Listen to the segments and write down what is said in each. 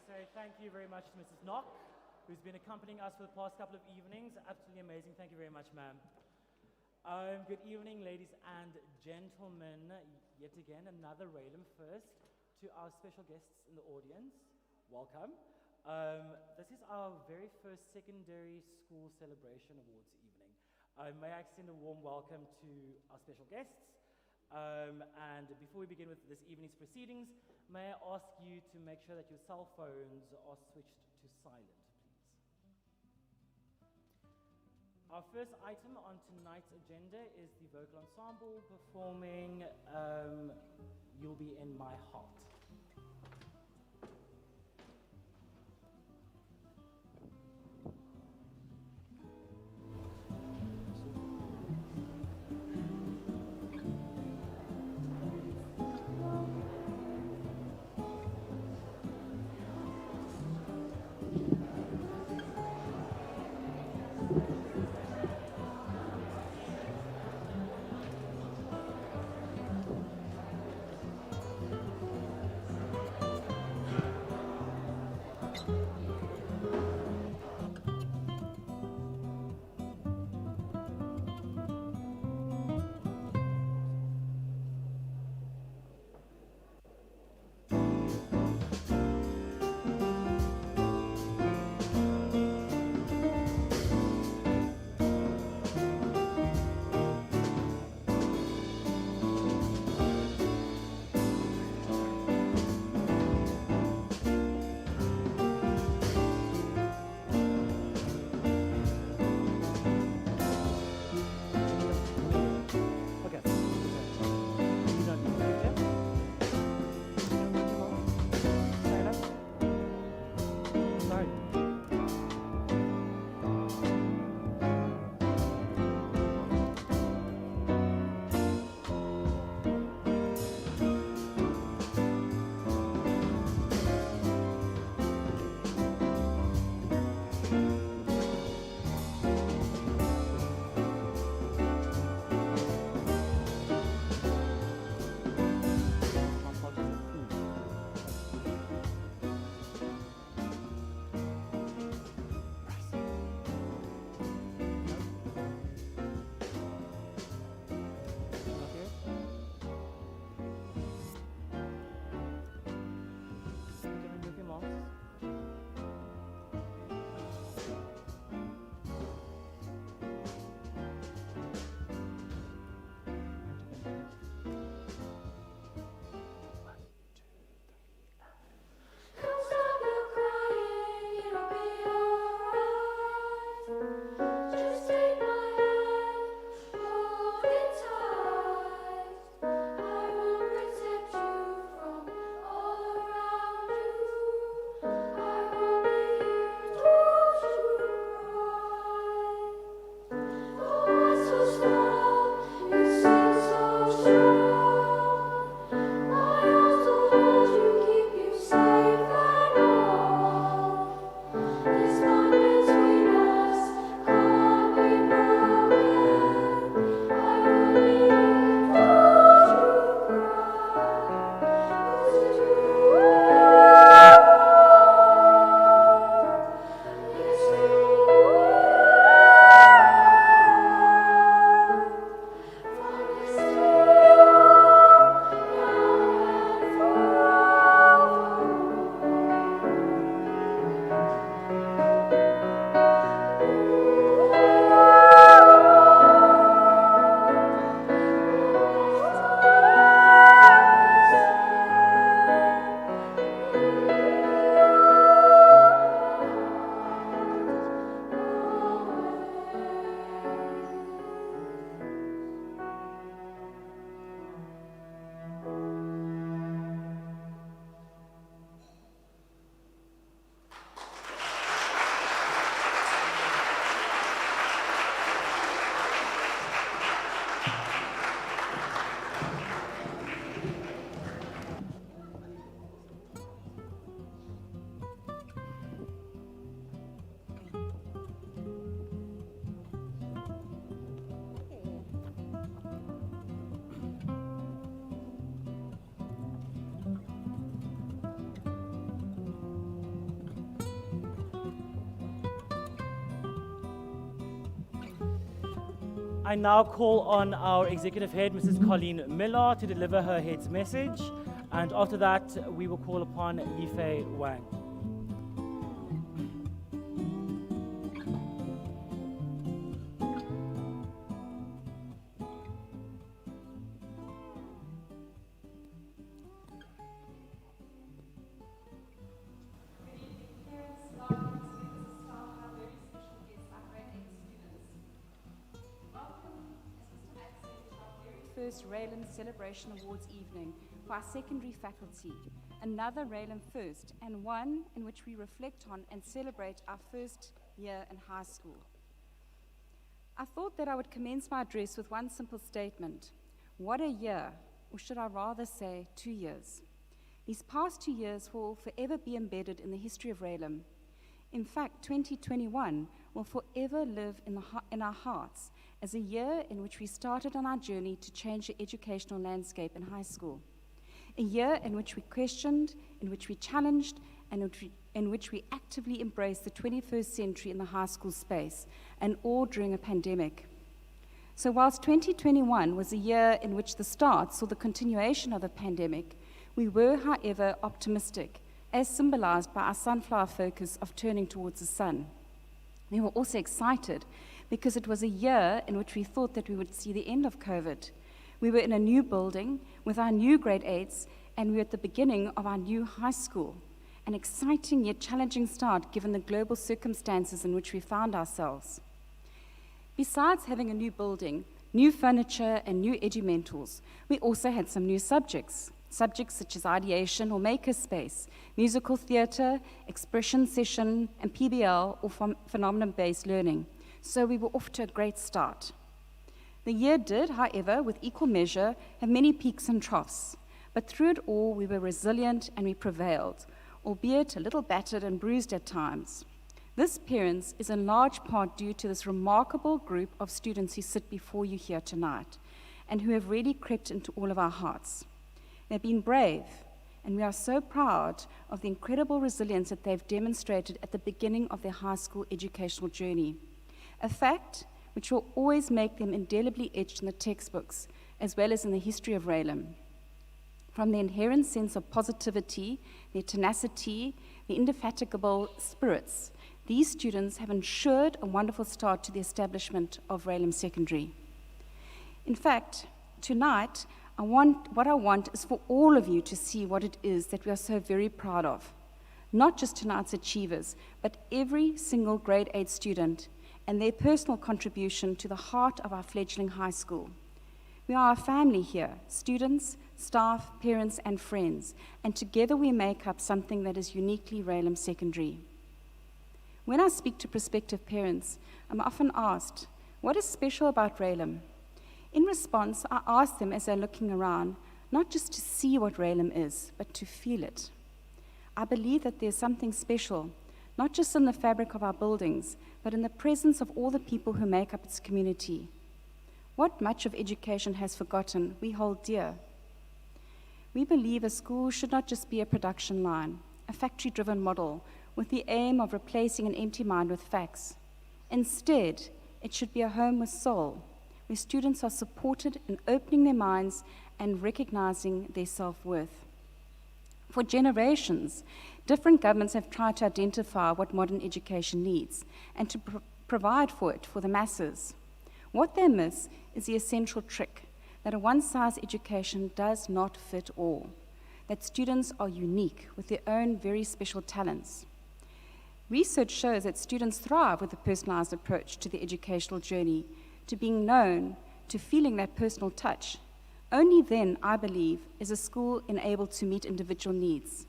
say thank you very much to Mrs. Knock, who's been accompanying us for the past couple of evenings. Absolutely amazing. Thank you very much, ma'am. Good evening, ladies and gentlemen. Yet again, another Raylan first to our special guests in the audience. Welcome. This is our very first secondary school celebration awards evening. May I extend a warm welcome to our special guests. And before we begin with this evening's proceedings, may I ask you to make sure that your cell phones are switched to silent, please. Our first item on tonight's agenda is the vocal ensemble performing You'll Be in My Heart. I now call on our executive head, Mrs. Colleen Miller, to deliver her head's message. And after that, we will call upon Yifei Wang. First RAILM Celebration Awards evening for our secondary faculty, another RAILM first, and one in which we reflect on and celebrate our first year in high school. I thought that I would commence my address with one simple statement. What a year, or should I rather say 2 years. These past 2 years will forever be embedded in the history of RAILM. In fact, 2021 will forever live in our hearts as a year in which we started on our journey to change the educational landscape in high school. A year in which we questioned, in which we challenged, and in which we actively embraced the 21st century in the high school space, and all during a pandemic. So whilst 2021 was a year in which the start saw the continuation of the pandemic, we were, however, optimistic, as symbolized by our sunflower focus of turning towards the sun. We were also excited because it was a year in which we thought that we would see the end of COVID. We were in a new building with our new grade 8s, and we were at the beginning of our new high school. An exciting yet challenging start given the global circumstances in which we found ourselves. Besides having a new building, new furniture, and new edumentals, we also had some new subjects such as ideation or makerspace, musical theatre, expression session, and PBL or phenomenon-based learning. So we were off to a great start. The year did, however, with equal measure, have many peaks and troughs. But through it all, we were resilient and we prevailed, albeit a little battered and bruised at times. This appearance is in large part due to this remarkable group of students who sit before you here tonight and who have really crept into all of our hearts. They've been brave, and we are so proud of the incredible resilience that they've demonstrated at the beginning of their high school educational journey. A fact which will always make them indelibly etched in the textbooks, as well as in the history of RAILM. From their inherent sense of positivity, their tenacity, their indefatigable spirits, these students have ensured a wonderful start to the establishment of RAILM Secondary. In fact, tonight, what I want is for all of you to see what it is that we are so very proud of. Not just tonight's achievers, but every single grade 8 student and their personal contribution to the heart of our fledgling high school. We are a family here, students, staff, parents, and friends, and together we make up something that is uniquely RAILM Secondary. When I speak to prospective parents, I'm often asked, what is special about RAILM? In response, I ask them as they're looking around, not just to see what RAILM is, but to feel it. I believe that there's something special, not just in the fabric of our buildings, but in the presence of all the people who make up its community. What much of education has forgotten, we hold dear. We believe a school should not just be a production line, a factory-driven model with the aim of replacing an empty mind with facts. Instead, it should be a home with soul, where students are supported in opening their minds and recognizing their self-worth. For generations, different governments have tried to identify what modern education needs and to provide for it for the masses. What they miss is the essential trick that a one-size education does not fit all, that students are unique with their own very special talents. Research shows that students thrive with a personalized approach to the educational journey, to being known, to feeling that personal touch. Only then, I believe, is a school enabled to meet individual needs.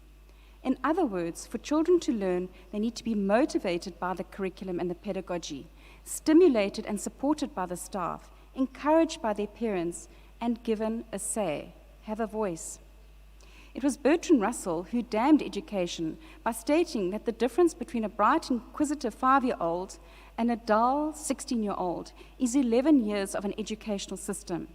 In other words, for children to learn, they need to be motivated by the curriculum and the pedagogy, stimulated and supported by the staff, encouraged by their parents, and given a say, have a voice. It was Bertrand Russell who damned education by stating that the difference between a bright, inquisitive 5-year-old and a dull 16-year-old is 11 years of an educational system.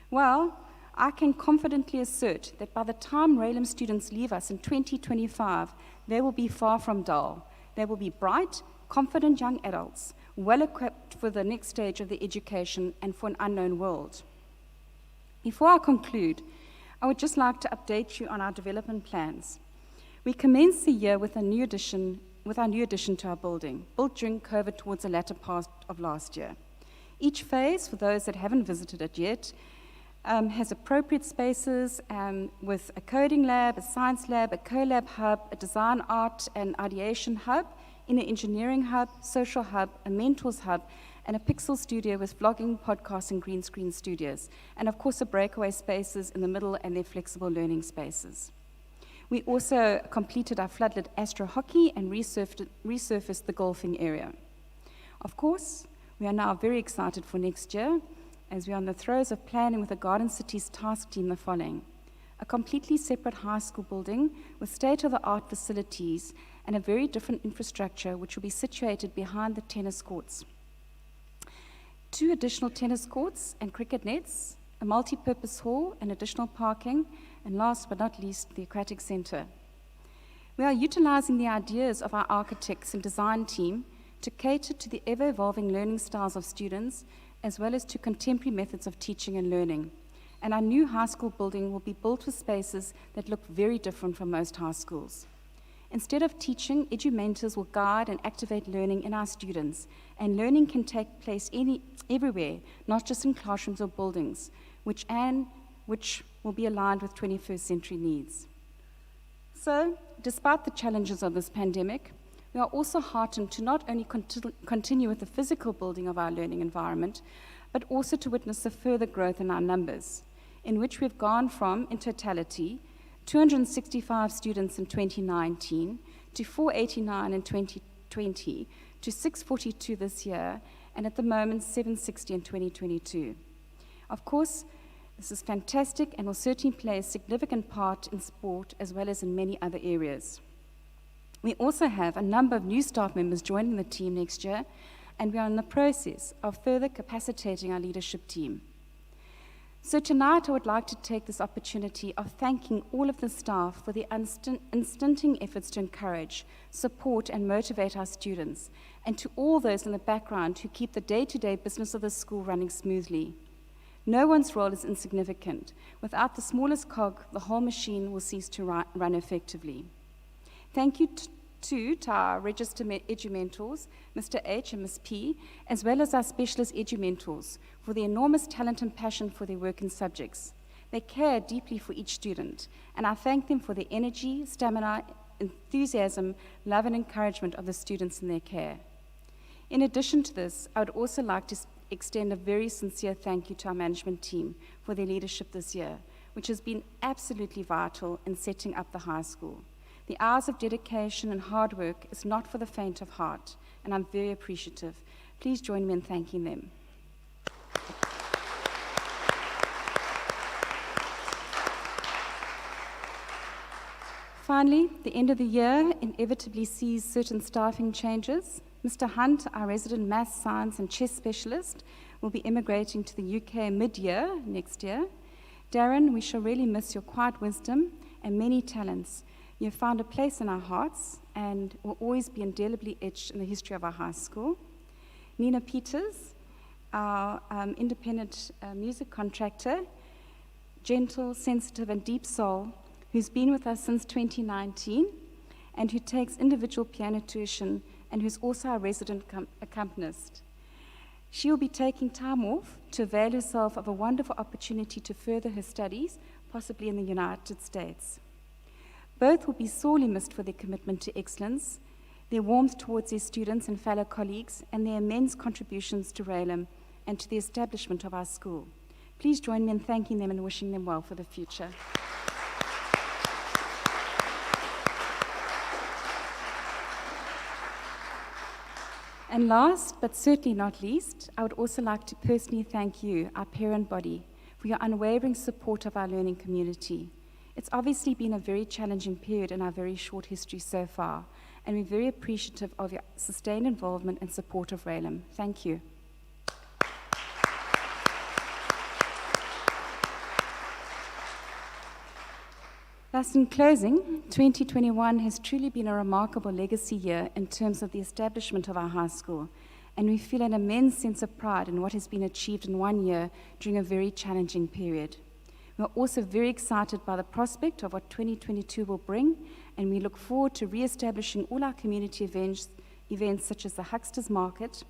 Well, I can confidently assert that by the time RAILM students leave us in 2025, they will be far from dull. They will be bright, confident young adults well equipped for the next stage of their education and for an unknown world. Before I conclude, I would just like to update you on our development plans. We commenced the year with our new addition to our building, built during COVID towards the latter part of last year. Each phase, for those that haven't visited it yet, has appropriate spaces with a coding lab, a science lab, a co-lab hub, a design, art and ideation hub, inner engineering hub, social hub, a mentors hub, and a pixel studio with vlogging, podcasting, green screen studios, and of course the breakaway spaces in the middle and their flexible learning spaces. We also completed our floodlit astro hockey and resurfaced the golfing area. Of course, we are now very excited for next year, as we are in the throes of planning with the Garden Cities task team the following: a completely separate high school building with state-of-the-art facilities and a very different infrastructure which will be situated behind the tennis courts. 2 additional tennis courts and cricket nets, a multi-purpose hall and additional parking, and last but not least, the aquatic center. We are utilizing the ideas of our architects and design team to cater to the ever-evolving learning styles of students, as well as to contemporary methods of teaching and learning. And our new high school building will be built with spaces that look very different from most high schools. Instead of teaching, edumentors will guide and activate learning in our students, and learning can take place everywhere, not just in classrooms or buildings, which will be aligned with 21st century needs. So, despite the challenges of this pandemic, we are also heartened to not only continue with the physical building of our learning environment, but also to witness the further growth in our numbers, in which we've gone from, in totality, 265 students in 2019 to 489 in 2020 to 642 this year, and at the moment 760 in 2022. Of course, this is fantastic and will certainly play a significant part in sport as well as in many other areas. We also have a number of new staff members joining the team next year, and we are in the process of further capacitating our leadership team. So tonight I would like to take this opportunity of thanking all of the staff for the unstinting efforts to encourage, support and motivate our students, and to all those in the background who keep the day-to-day business of the school running smoothly. No one's role is insignificant. Without the smallest cog, the whole machine will cease to run effectively. Thank you to our registered edu-mentors, Mr. H and Ms. P, as well as our specialist edu-mentors, for the enormous talent and passion for their work and subjects. They care deeply for each student, and I thank them for their energy, stamina, enthusiasm, love and encouragement of the students in their care. In addition to this, I would also like to extend a very sincere thank you to our management team for their leadership this year, which has been absolutely vital in setting up the high school. The hours of dedication and hard work is not for the faint of heart, and I'm very appreciative. Please join me in thanking them. Finally, the end of the year inevitably sees certain staffing changes. Mr. Hunt, our resident maths, science and chess specialist, will be immigrating to the UK mid-year next year. Darren, we shall really miss your quiet wisdom and many talents. You have found a place in our hearts and will always be indelibly etched in the history of our high school. Nina Peters, our independent music contractor, gentle, sensitive and deep soul, who's been with us since 2019 and who takes individual piano tuition and who's also our resident accompanist. She will be taking time off to avail herself of a wonderful opportunity to further her studies, possibly in the United States. Both will be sorely missed for their commitment to excellence, their warmth towards their students and fellow colleagues, and their immense contributions to Raelum and to the establishment of our school. Please join me in thanking them and wishing them well for the future. And last, but certainly not least, I would also like to personally thank you, our parent body, for your unwavering support of our learning community. It's obviously been a very challenging period in our very short history so far, and we're very appreciative of your sustained involvement and support of Raelum. Thank you. Thus, in closing, 2021 has truly been a remarkable legacy year in terms of the establishment of our high school, and we feel an immense sense of pride in what has been achieved in 1 year during a very challenging period. We are also very excited by the prospect of what 2022 will bring, and we look forward to re-establishing all our community events such as the Hucksters Market,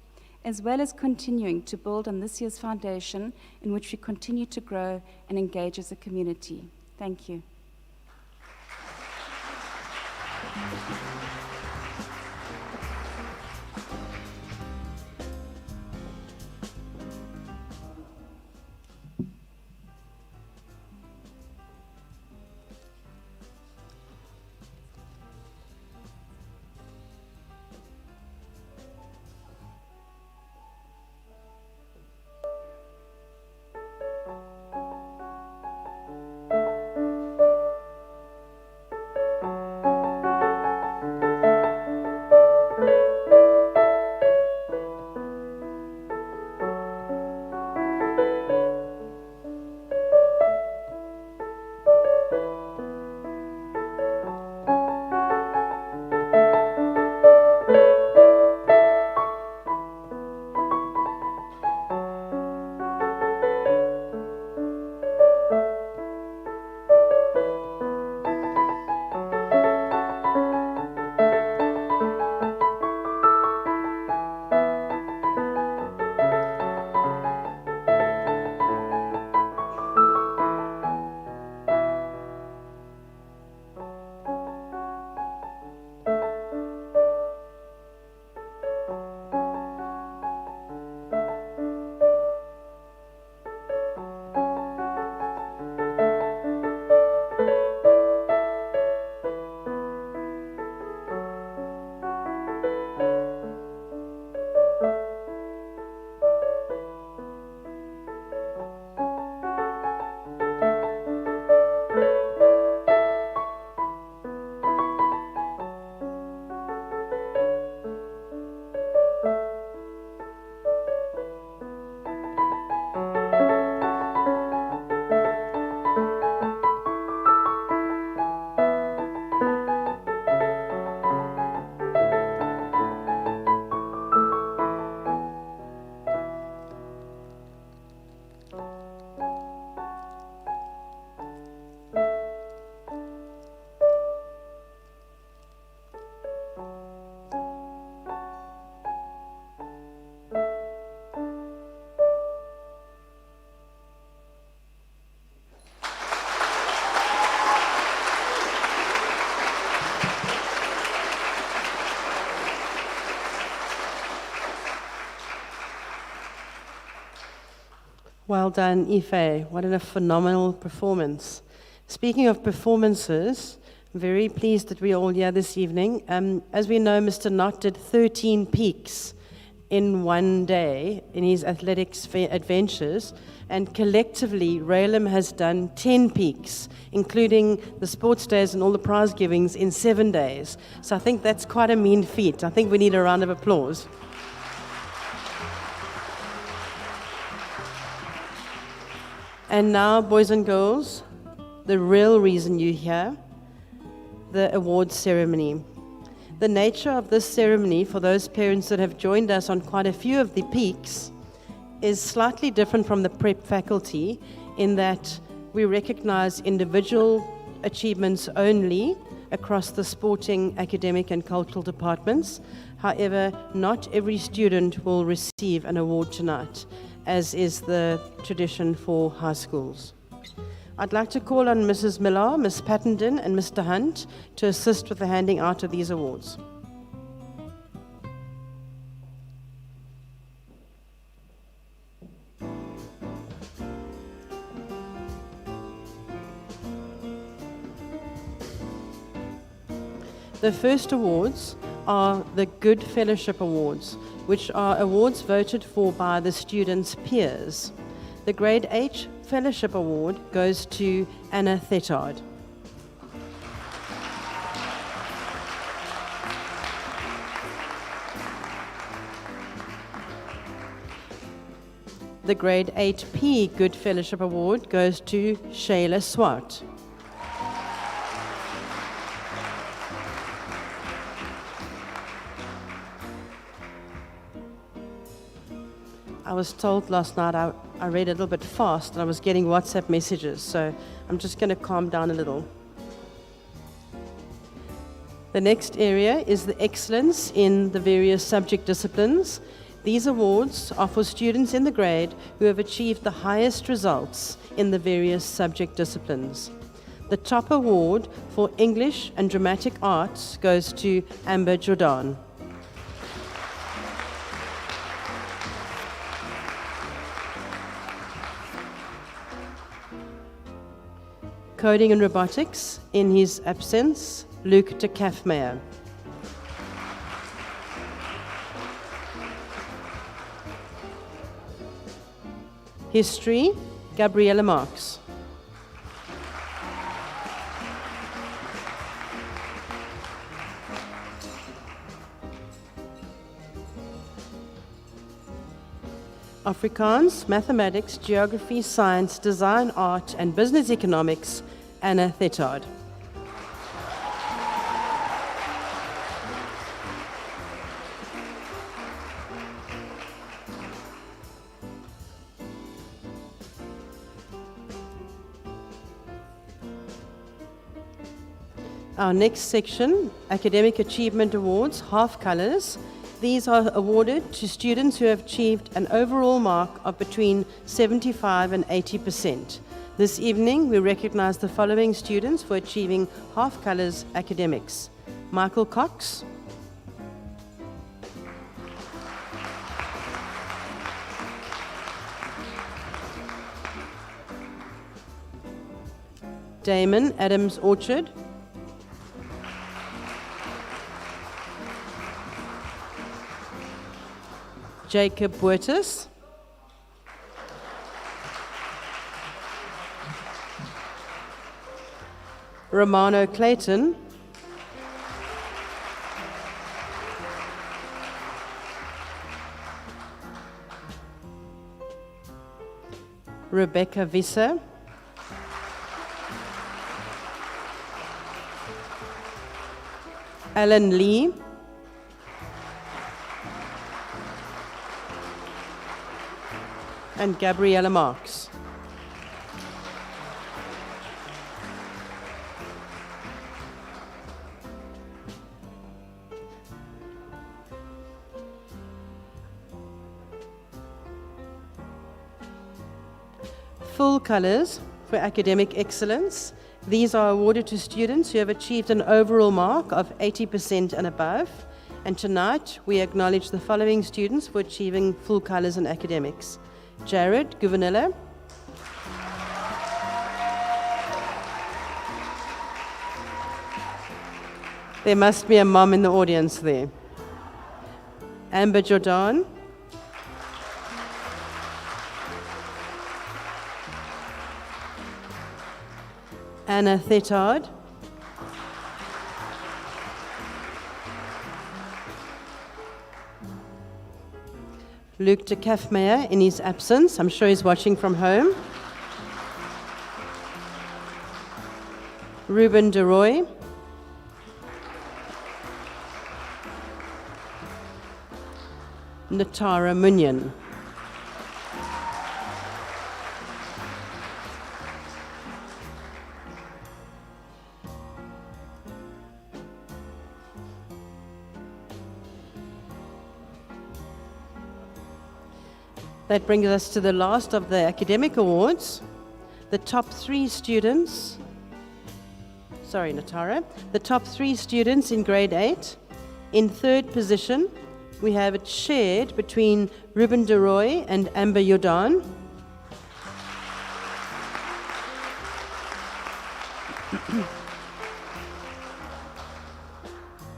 as well as continuing to build on this year's foundation in which we continue to grow and engage as a community. Thank you. Well done, Ife. What a phenomenal performance. Speaking of performances, I'm very pleased that we're all here this evening. As we know, Mr. Knott did 13 peaks in 1 day in his athletics adventures, and collectively, Raylem has done 10 peaks, including the sports days and all the prize givings in 7 days. So I think that's quite a mean feat. I think we need a round of applause. And now, boys and girls, the real reason you're here, the awards ceremony. The nature of this ceremony, for those parents that have joined us on quite a few of the peaks, is slightly different from the prep faculty in that we recognize individual achievements only across the sporting, academic, and cultural departments. However, not every student will receive an award tonight, as is the tradition for high schools. I'd like to call on Mrs. Miller, Ms. Pattenden, and Mr. Hunt to assist with the handing out of these awards. The first awards are the Good Fellowship Awards, which are awards voted for by the students' peers. The Grade H Fellowship Award goes to Anna Thetard. The Grade 8P Good Fellowship Award goes to Shayla Swart. I was told last night I read a little bit fast and I was getting WhatsApp messages, so I'm just going to calm down a little. The next area is the excellence in the various subject disciplines. These awards are for students in the grade who have achieved the highest results in the various subject disciplines. The top award for English and Dramatic Arts goes to Amber Jordan. Coding and Robotics, in his absence, Luke de Kafmeyer. History, Gabriella Marx. Afrikaans, Mathematics, Geography, Science, Design, Art and Business Economics, Anna Thetard. Our next section, Academic Achievement Awards, half colours. These are awarded to students who have achieved an overall mark of between 75 and 80%. This evening, we recognise the following students for achieving half colours academics. Michael Cox, Damon Adams Orchard, Jacob Buertis, Romano Clayton, Rebecca Visser, Alan Lee, and Gabriella Marx. Full colours for academic excellence. These are awarded to students who have achieved an overall mark of 80% and above. And tonight we acknowledge the following students for achieving full colours in academics. Jared Gouvenilla, there must be a mom in the audience there. Amber Jordan, Anna Thetard, Luke de Kafmeyer in his absence. I'm sure he's watching from home. Ruben de Roy, Natara Munyan. That brings us to the last of the academic awards. The top three students, sorry Natara, the top three students in grade 8. In third position, we have it shared between Ruben de Roy and Amber Jordan.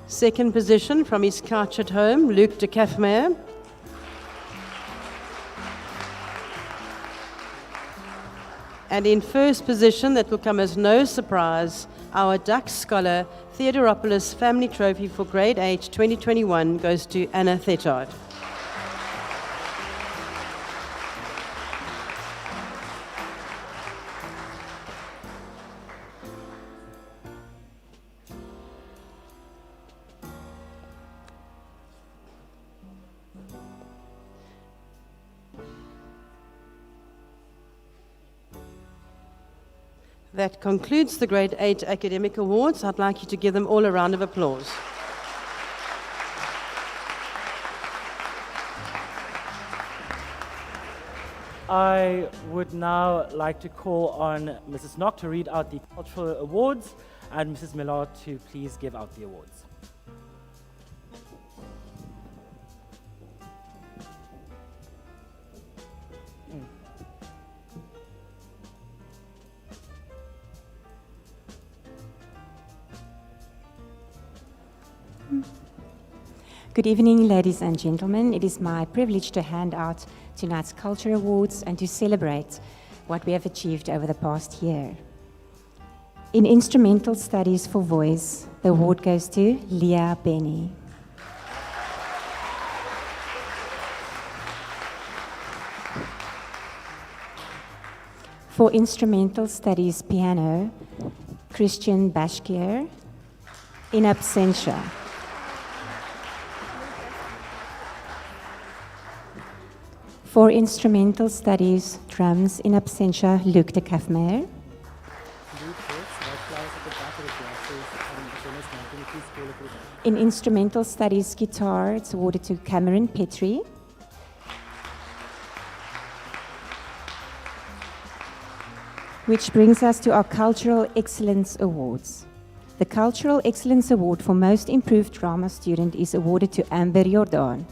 Second position from his couch at home, Luke de Kafmeyer. And in first position, that will come as no surprise, our Dux Scholar Theodoropoulos Family Trophy for Grade 8 2021 goes to Anna Thetard. That concludes the Grade 8 Academic Awards. I'd like you to give them all a round of applause. I would now like to call on Mrs. Nock to read out the cultural awards and Mrs. Miller to please give out the awards. Good evening, ladies and gentlemen. It is my privilege to hand out tonight's Culture Awards and to celebrate what we have achieved over the past year. In Instrumental Studies for Voice, the award goes to Leah Benny. For Instrumental Studies Piano, Christian Bashkier, in absentia. For Instrumental Studies Drums, in absentia, Luc de Kafmer. In Instrumental Studies Guitar, it's awarded to Cameron Petrie. Which brings us to our Cultural Excellence Awards. The Cultural Excellence Award for Most Improved Drama Student is awarded to Amber Jordan.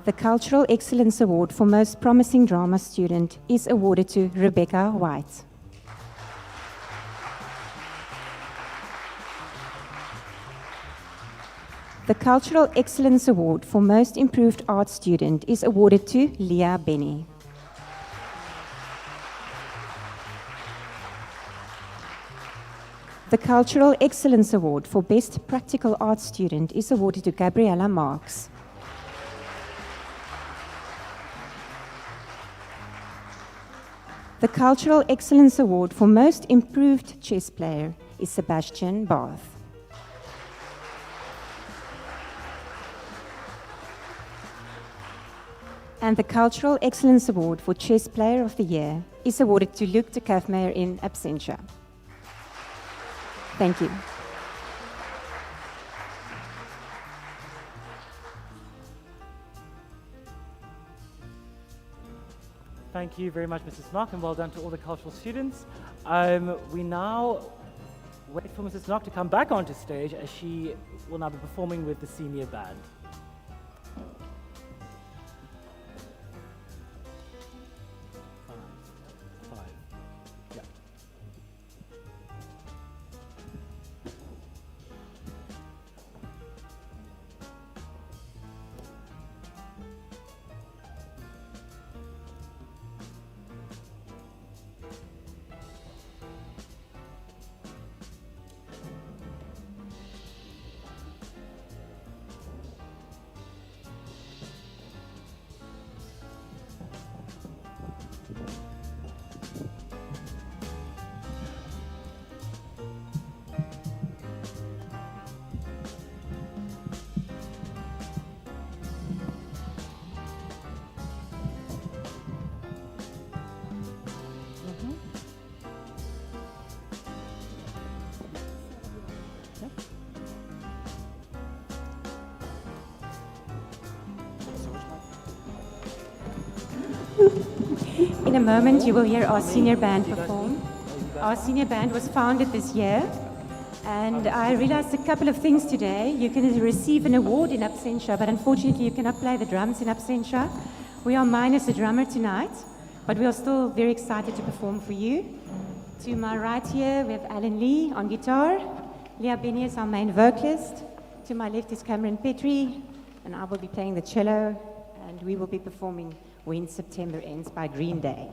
The Cultural Excellence Award for Most Promising Drama Student is awarded to Rebecca White. The Cultural Excellence Award for Most Improved Art Student is awarded to Leah Benny. The Cultural Excellence Award for Best Practical Art Student is awarded to Gabriella Marks. The Cultural Excellence Award for Most Improved Chess Player is Sebastian Barth. And the Cultural Excellence Award for Chess Player of the Year is awarded to Luc de Kafmer in absentia. Thank you. Thank you very much, Mrs. Nock, and well done to all the cultural students. We now wait for Mrs. Nock to come back onto stage as she will now be performing with the senior band. Five. Yeah. In a moment, you will hear our senior band perform. Our senior band was founded this year, and I realized a couple of things today. You can receive an award in absentia, but unfortunately you cannot play the drums in absentia. We are minus a drummer tonight, but we are still very excited to perform for you. To my right here, we have Alan Lee on guitar. Leah Benny is our main vocalist. To my left is Cameron Petrie, and I will be playing the cello, and we will be performing When September Ends by Green Day.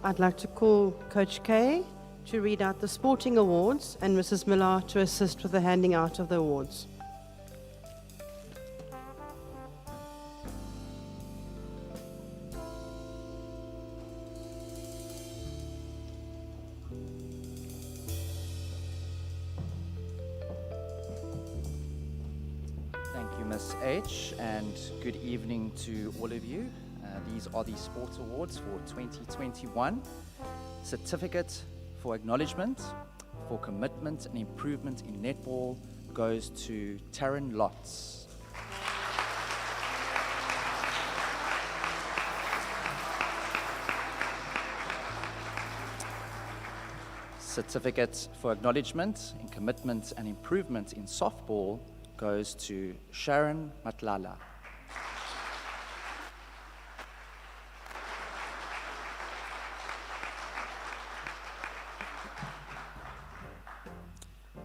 I'd like to call Coach Kay to read out the sporting awards and Mrs. Miller to assist with the handing out of the awards. Thank you, Miss H, and good evening to all of you. These are the Sports Awards for 2021. Certificate for acknowledgement for commitment and improvement in netball goes to Taryn Lotz. Certificate for acknowledgement in commitment and improvement in softball goes to Sharon Matlala.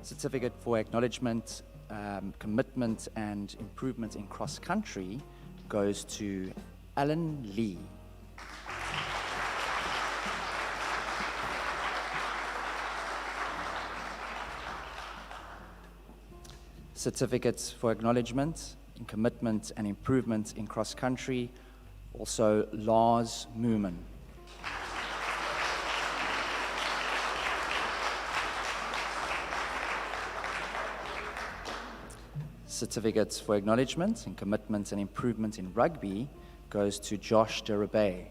Certificate for acknowledgement, commitment and improvement in cross country goes to Alan Lee. Certificates for acknowledgement in commitment and improvement in cross country, also Lars Mooman. Certificates for acknowledgement in commitment and improvement in rugby goes to Josh Derabay.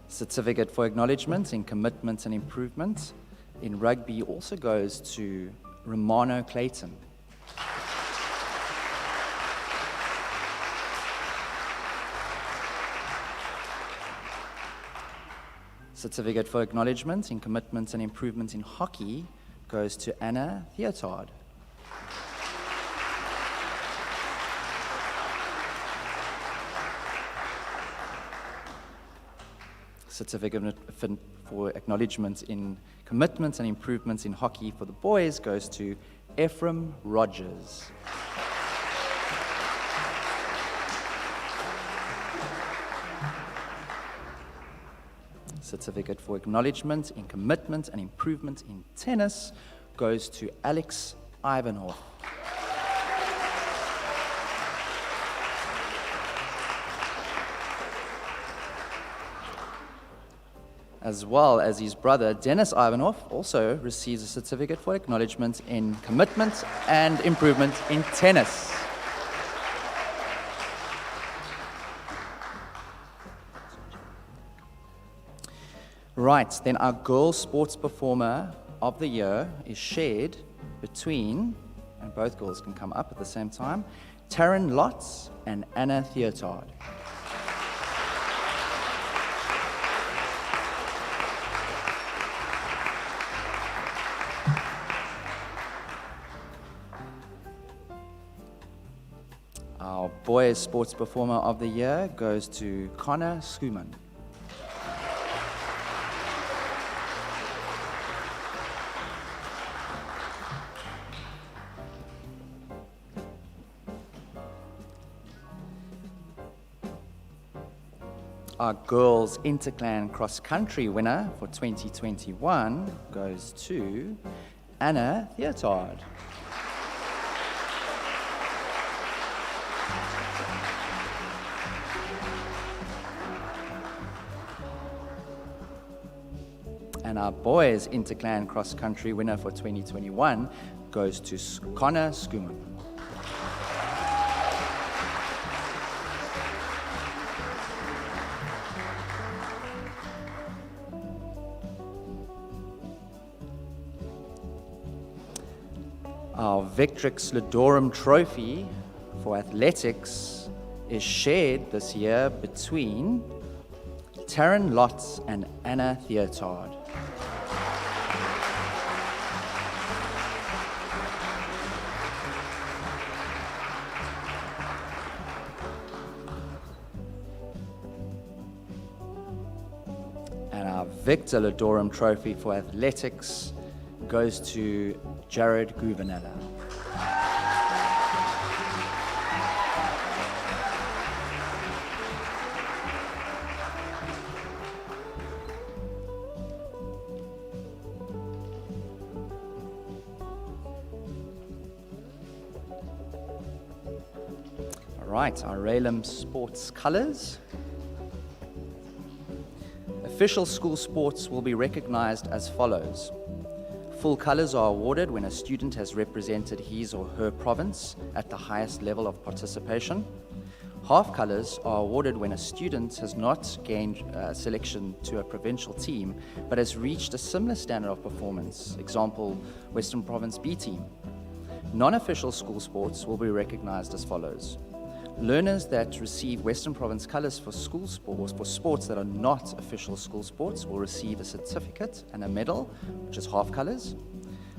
Certificate for acknowledgement in commitment and improvement in rugby also goes to Romano Clayton. Certificate for acknowledgement in commitment and improvement in hockey goes to Anna Theotard. Certificate for acknowledgement in commitment and improvement in hockey for the boys goes to Ephraim Rogers. Certificate for acknowledgement in commitment and improvement in tennis goes to Alex Ivanhoff. As well as his brother, Dennis Ivanhoff, also receives a certificate for acknowledgement in commitment and improvement in tennis. Right, then our Girl Sports Performer of the Year is shared between, and both girls can come up at the same time, Taryn Lotz and Anna Theotard. Our Boys Sports Performer of the Year goes to Connor Skuman. Our Girls Interclan Cross Country winner for 2021 goes to Anna Theotard. And our Boys Interclan Cross Country winner for 2021 goes to Connor Skuman. Our Victrix Ladorum Trophy for athletics is shared this year between Taryn Lotz and Anna Theotard. And our Victor Ladorum Trophy for athletics goes to Jared Guvanella. All right, our Raylem sports colours. Official school sports will be recognized as follows. Full colours are awarded when a student has represented his or her province at the highest level of participation. Half colours are awarded when a student has not gained selection to a provincial team but has reached a similar standard of performance, example, Western Province B team. Non-official school sports will be recognised as follows. Learners that receive Western Province colours for school sports, for sports that are not official school sports, will receive a certificate and a medal, which is half colours.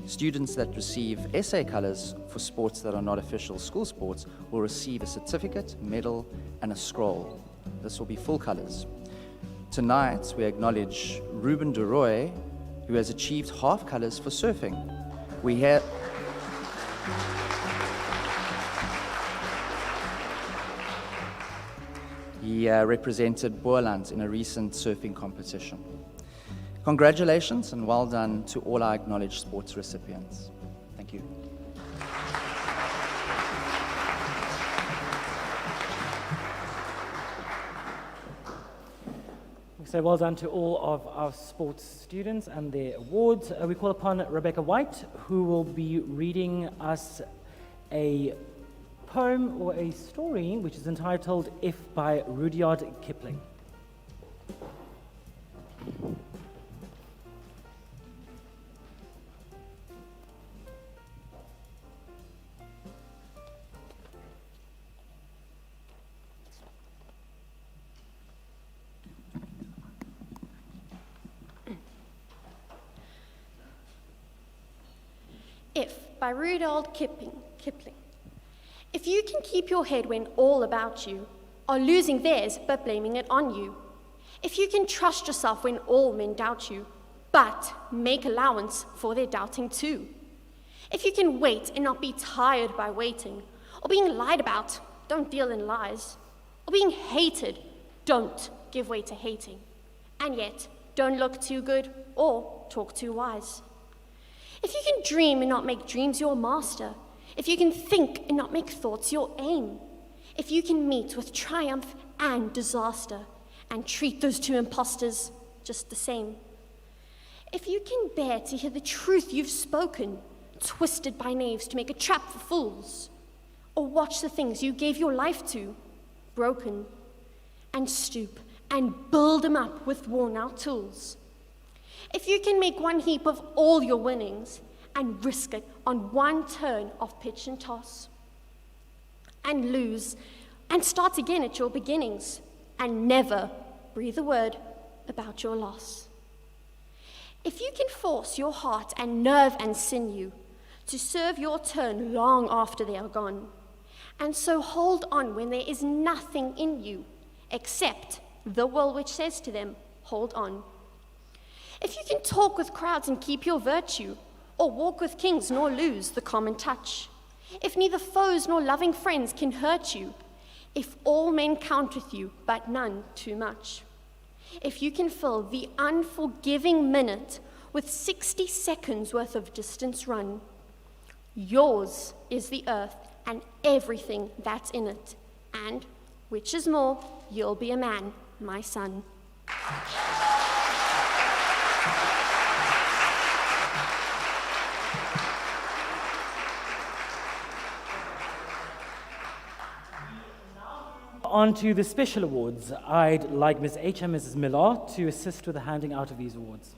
Students that receive SA colours for sports that are not official school sports will receive a certificate, medal, and a scroll. This will be full colours. Tonight, we acknowledge Ruben de Roy, who has achieved half colours for surfing. We have... He represented Boerland in a recent surfing competition. Congratulations and well done to all our acknowledged sports recipients. Thank you. So well done to all of our sports students and their awards. We call upon Rebecca White, who will be reading us a poem or a story which is entitled If by Rudyard Kipling. If by Rudyard Kipling. If you can keep your head when all about you are losing theirs but blaming it on you. If you can trust yourself when all men doubt you, but make allowance for their doubting too. If you can wait and not be tired by waiting, or being lied about, don't deal in lies, or being hated, don't give way to hating, and yet don't look too good or talk too wise. If you can dream and not make dreams your master, if you can think and not make thoughts your aim, if you can meet with triumph and disaster and treat those two impostors just the same, if you can bear to hear the truth you've spoken, twisted by knaves to make a trap for fools, or watch the things you gave your life to, broken, and stoop and build them up with worn-out tools, if you can make one heap of all your winnings and risk it on one turn of pitch and toss, and lose, and start again at your beginnings, and never breathe a word about your loss. If you can force your heart and nerve and sinew to serve your turn long after they are gone, and so hold on when there is nothing in you except the will which says to them, hold on. If you can talk with crowds and keep your virtue, or walk with kings nor lose the common touch, if neither foes nor loving friends can hurt you, if all men count with you, but none too much, if you can fill the unforgiving minute with 60 seconds worth of distance run, yours is the earth and everything that's in it, and, which is more, you'll be a man, my son. On to the special awards. I'd like Ms. H and Mrs. Miller to assist with the handing out of these awards.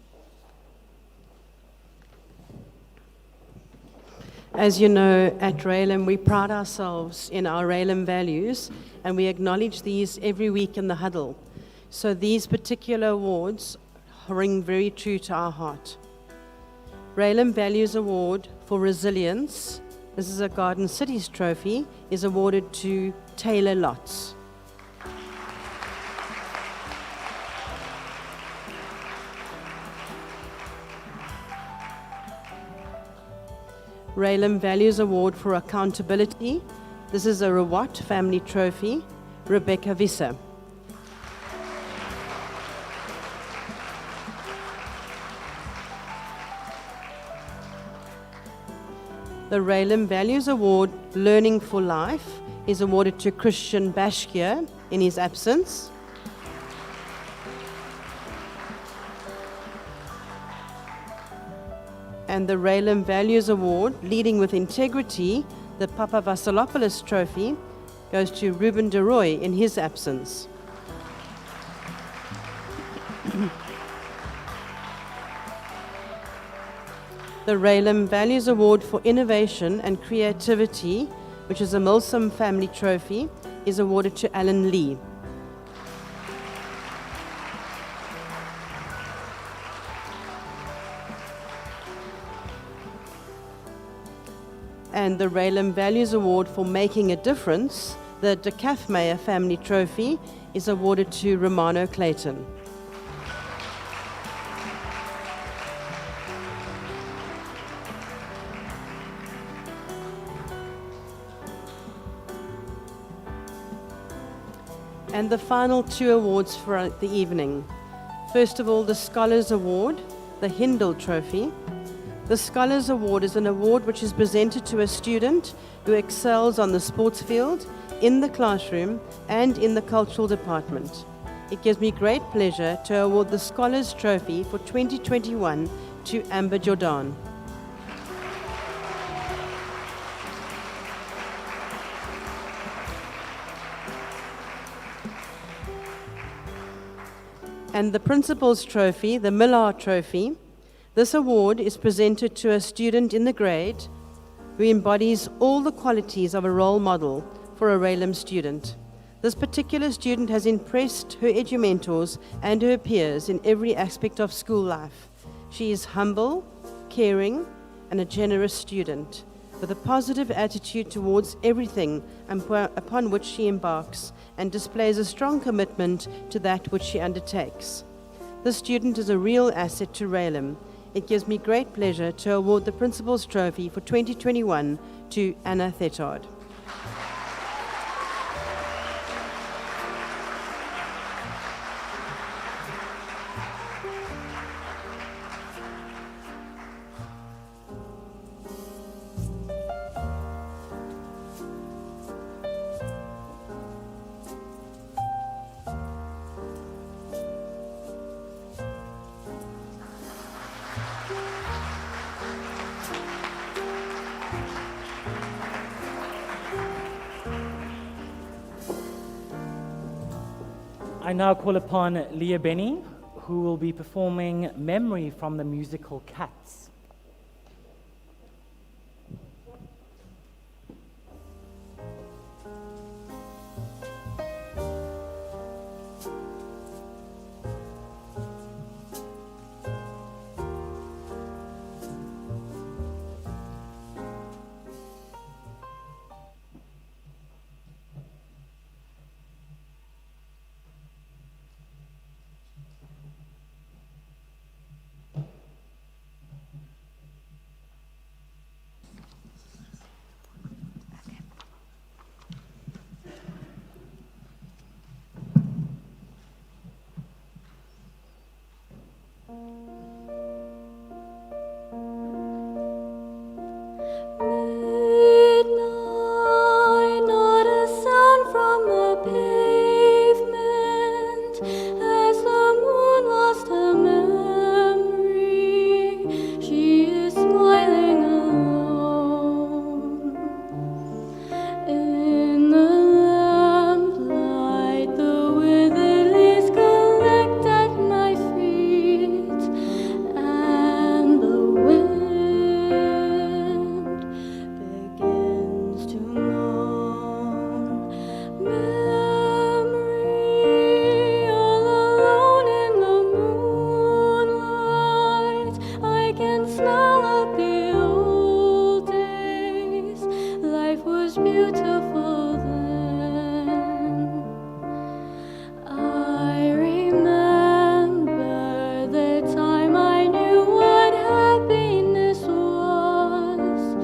As you know, at Raylem, we pride ourselves in our Raylem values, and we acknowledge these every week in the huddle. So these particular awards ring very true to our heart. Raylem Values Award for Resilience, this is a Garden Cities trophy, is awarded to Taylor Lotz. Raylem Values Award for Accountability. This is a Rawat Family Trophy, Rebecca Visser. The Raylem Values Award, Learning for Life, is awarded to Christian Bashkir in his absence. And the Raylem Values Award, Leading with Integrity, the Papa Vasilopoulos Trophy, goes to Ruben de Roy in his absence. The Raylem Values Award for Innovation and Creativity, which is a Milsom Family Trophy, is awarded to Alan Lee. And the Raylem Values Award for Making a Difference, the De Kaffmeyer Family Trophy, is awarded to Romano Clayton. And the final two awards for the evening. First of all, the Scholars Award, the Hindle Trophy. The Scholars Award is an award which is presented to a student who excels on the sports field, in the classroom, and in the cultural department. It gives me great pleasure to award the Scholars Trophy for 2021 to Amber Jordan. And the Principal's Trophy, the Millar Trophy. This award is presented to a student in the grade who embodies all the qualities of a role model for a Raylem student. This particular student has impressed her edumentors and her peers in every aspect of school life. She is humble, caring, and a generous student, with a positive attitude towards everything upon which she embarks, and displays a strong commitment to that which she undertakes. This student is a real asset to Raylem. It gives me great pleasure to award the Principal's Trophy for 2021 to Anna Thetard. I now call upon Leah Benny, who will be performing Memory from the musical Cats. Midnight, not a sound from the pavement, as the moon lost her memory. She is smiling alone. In the lamplight, the withered leaves collect at my feet, and the wind begins to moan. Memory, all alone in the moonlight, I can smell up the old days. Life was beautiful then. I remember the time I knew what happiness was.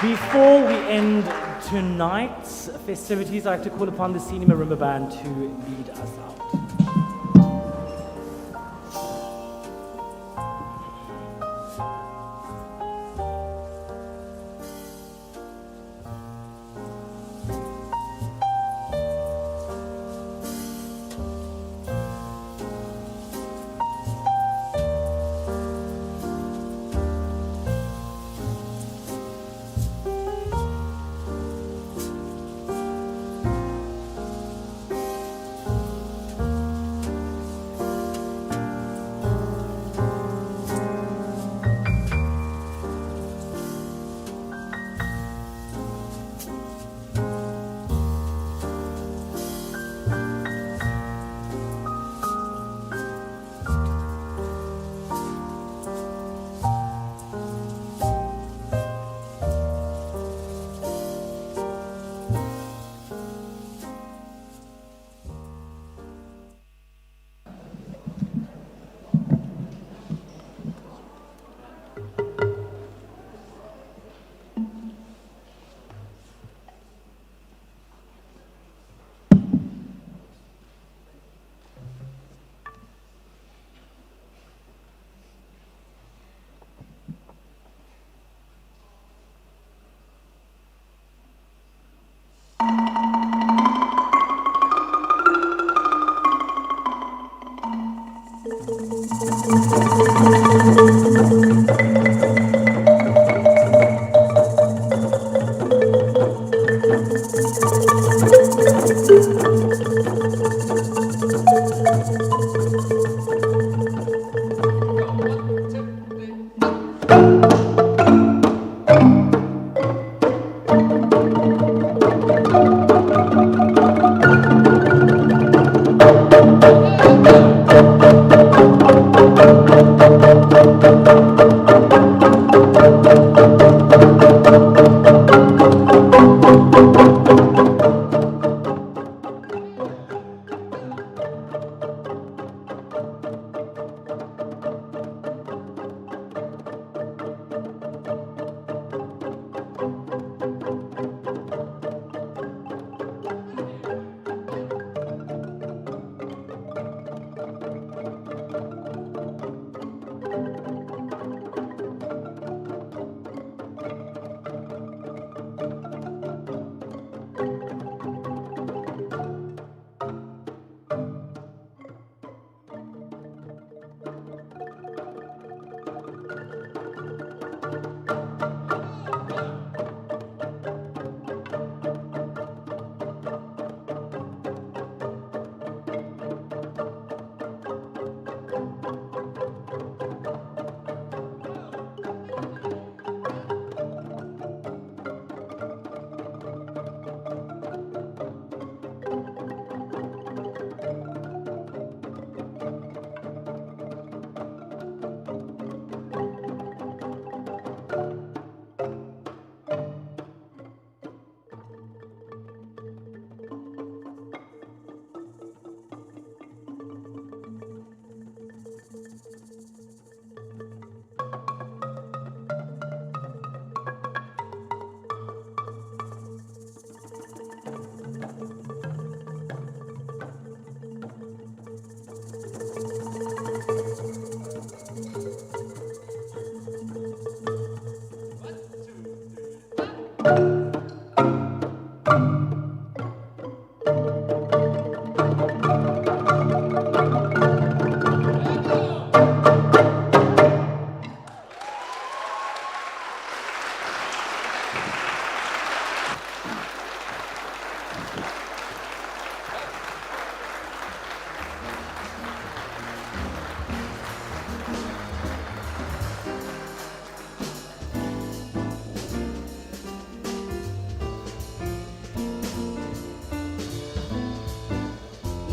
Before we end tonight's festivities, I'd like to call upon the senior marimba band to lead us out.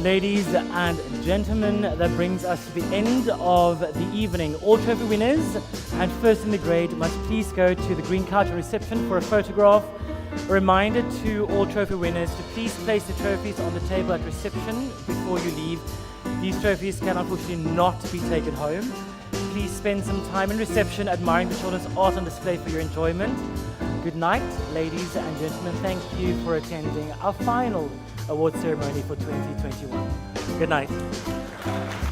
Ladies and gentlemen, that brings us to the end of the evening. All trophy winners and first in the grade must please go to the green couch reception for a photograph. A reminder to all trophy winners to please place the trophies on the table at reception before you leave. These trophies can unfortunately not be taken home. Please spend some time in reception admiring the children's art on display for your enjoyment. good night, ladies and gentlemen. Thank you for attending our final award ceremony for 2021. Good night.